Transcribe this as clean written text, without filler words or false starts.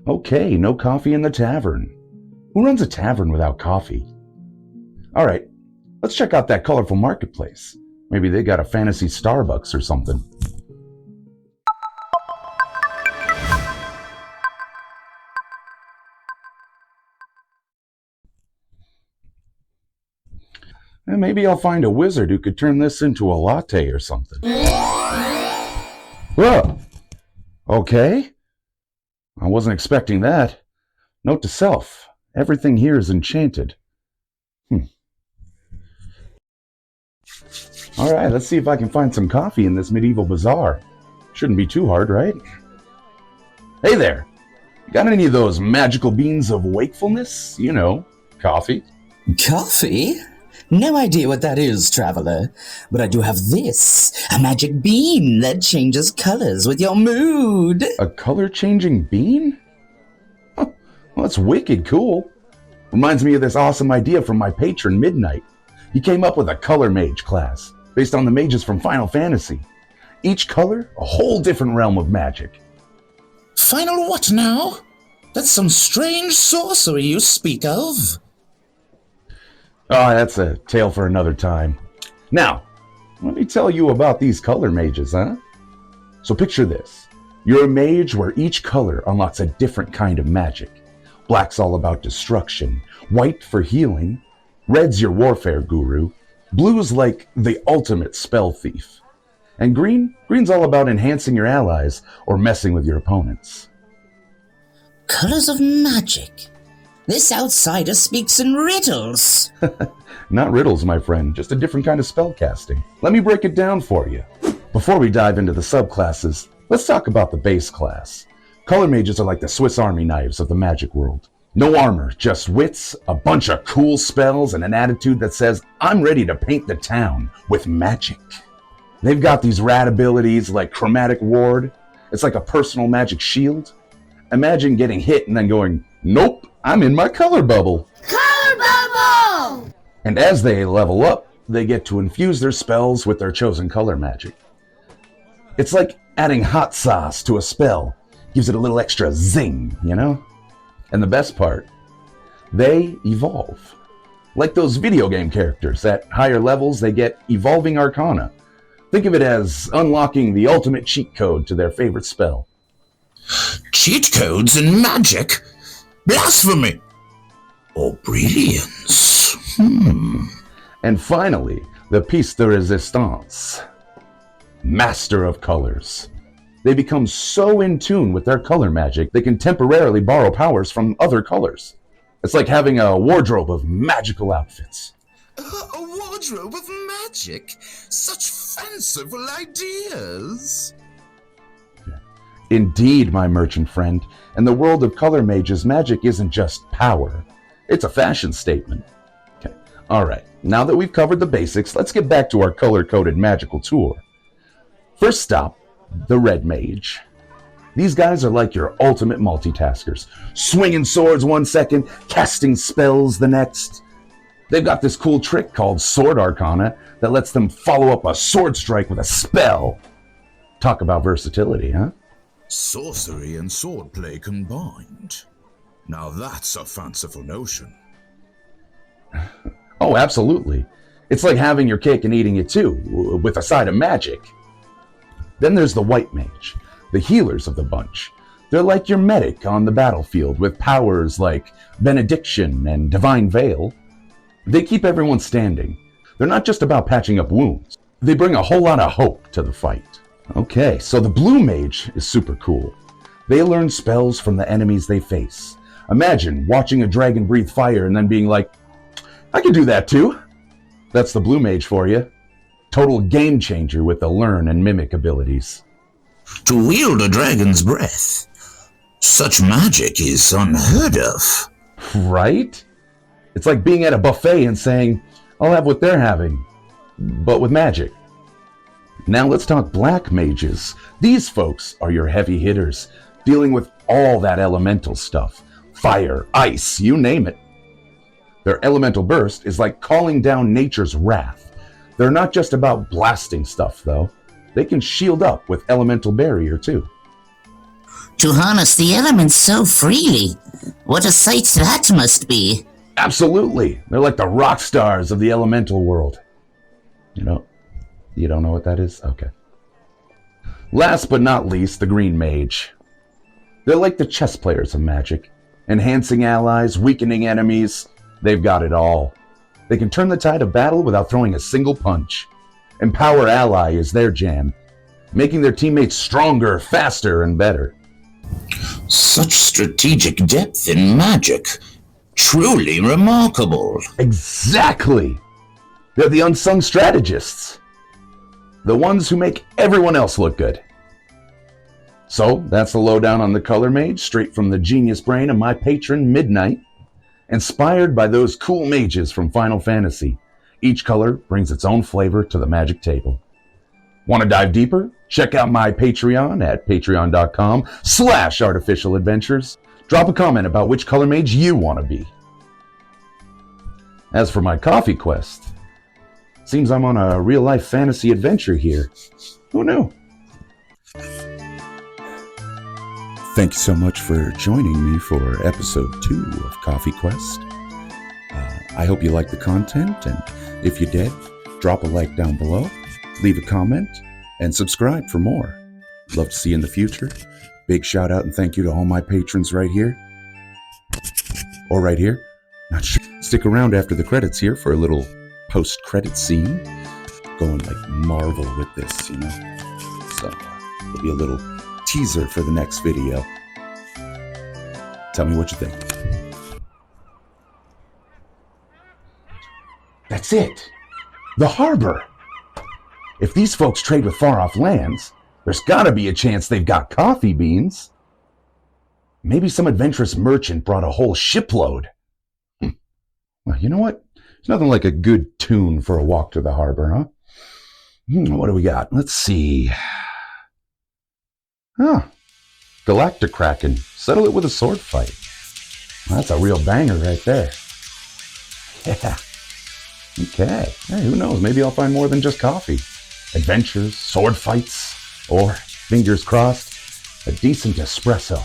Okay, no coffee in the tavern. Who runs a tavern without coffee? Alright, let's check out that colorful marketplace. Maybe they got a fantasy Starbucks or something. And maybe I'll find a wizard who could turn this into a latte or something. Whoa! Okay. I wasn't expecting that. Note to self, everything here is enchanted. Alright, let's see if I can find some coffee in this medieval bazaar. Shouldn't be too hard, right? Hey there! Got any of those magical beans of wakefulness? You know, coffee. Coffee? No idea what that is, traveler. But I do have this, a magic bean that changes colors with your mood. A color-changing bean? Huh, well, that's wicked cool. Reminds me of this awesome idea from my patron, Midnight. He came up with a Color Mage class, based on the mages from Final Fantasy. Each color, a whole different realm of magic. Final what now? That's some strange sorcery you speak of. Oh, that's a tale for another time. Now, let me tell you about these color mages, huh? So picture this. You're a mage where each color unlocks a different kind of magic. Black's all about destruction, white for healing, red's your warfare guru, blue's like the ultimate spell thief, and green's all about enhancing your allies or messing with your opponents. Colors of magic? This outsider speaks in riddles. Not riddles, my friend, just a different kind of spell casting. Let me break it down for you. Before we dive into the subclasses, let's talk about the base class. Color mages are like the Swiss Army knives of the magic world. No armor, just wits, a bunch of cool spells, and an attitude that says, I'm ready to paint the town with magic. They've got these rad abilities like Chromatic Ward. It's like a personal magic shield. Imagine getting hit and then going, nope, I'm in my color bubble. Color bubble! And as they level up, they get to infuse their spells with their chosen color magic. It's like adding hot sauce to a spell. Gives it a little extra zing, you know? And the best part, they evolve. Like those video game characters, at higher levels they get evolving arcana. Think of it as unlocking the ultimate cheat code to their favorite spell. Cheat codes in magic? Blasphemy! Or brilliance? And finally, the piece de resistance. Master of colors. They become so in tune with their color magic, they can temporarily borrow powers from other colors. It's like having a wardrobe of magical outfits. A wardrobe of magic? Such fanciful ideas! Indeed, my merchant friend. In the world of color mages, magic isn't just power. It's a fashion statement. Okay, alright, now that we've covered the basics, let's get back to our color-coded magical tour. First stop, the Red Mage. These guys are like your ultimate multitaskers. Swinging swords 1 second, casting spells the next. They've got this cool trick called Sword Arcana that lets them follow up a sword strike with a spell. Talk about versatility, huh? Sorcery and swordplay combined. Now that's a fanciful notion. Oh, absolutely. It's like having your cake and eating it too, with a side of magic. Then there's the White Mage, the healers of the bunch. They're like your medic on the battlefield with powers like Benediction and Divine Veil. They keep everyone standing. They're not just about patching up wounds. They bring a whole lot of hope to the fight. Okay, so the Blue Mage is super cool. They learn spells from the enemies they face. Imagine watching a dragon breathe fire and then being like, I can do that too. That's the Blue Mage for you. Total game changer with the learn and mimic abilities. To wield a dragon's breath, such magic is unheard of. Right? It's like being at a buffet and saying, I'll have what they're having, but with magic. Now let's talk Black Mages. These folks are your heavy hitters, dealing with all that elemental stuff. Fire, ice, you name it. Their elemental burst is like calling down nature's wrath. They're not just about blasting stuff, though. They can shield up with elemental barrier, too. To harness the elements so freely. What a sight that must be. Absolutely. They're like the rock stars of the elemental world. You don't know what that is? Okay. Last but not least, the Green Mage. They're like the chess players of Magic. Enhancing allies, weakening enemies. They've got it all. They can turn the tide of battle without throwing a single punch. Empower ally is their jam, making their teammates stronger, faster, and better. Such strategic depth in magic. Truly remarkable. Exactly! They're the unsung strategists. The ones who make everyone else look good. So, that's the lowdown on the Color Mage, straight from the genius brain of my patron, Midnight. Inspired by those cool mages from Final Fantasy, each color brings its own flavor to the Magic table. Want to dive deeper? Check out my Patreon at patreon.com/artificialadventures. Drop a comment about which Color Mage you want to be. As for my coffee quest, seems I'm on a real-life fantasy adventure here. Who knew? Thank you so much for joining me for episode 2 of Coffee Quest. I hope you liked the content, and if you did, drop a like down below, leave a comment, and subscribe for more. Love to see you in the future. Big shout out and thank you to all my patrons right here. Or right here. Not sure. Stick around after the credits here for a little post-credit scene. Going like Marvel with this, So it'll be a little teaser for the next video. Tell me what you think. That's it. The harbor. If these folks trade with far-off lands, there's gotta be a chance they've got coffee beans. Maybe some adventurous merchant brought a whole shipload. Well, you know what? There's nothing like a good tune for a walk to the harbor, huh? What do we got? Let's see. Galactic Kraken. Settle it with a sword fight. Well, that's a real banger right there. Yeah. Okay. Hey, who knows? Maybe I'll find more than just coffee. Adventures, sword fights, or, fingers crossed, a decent espresso.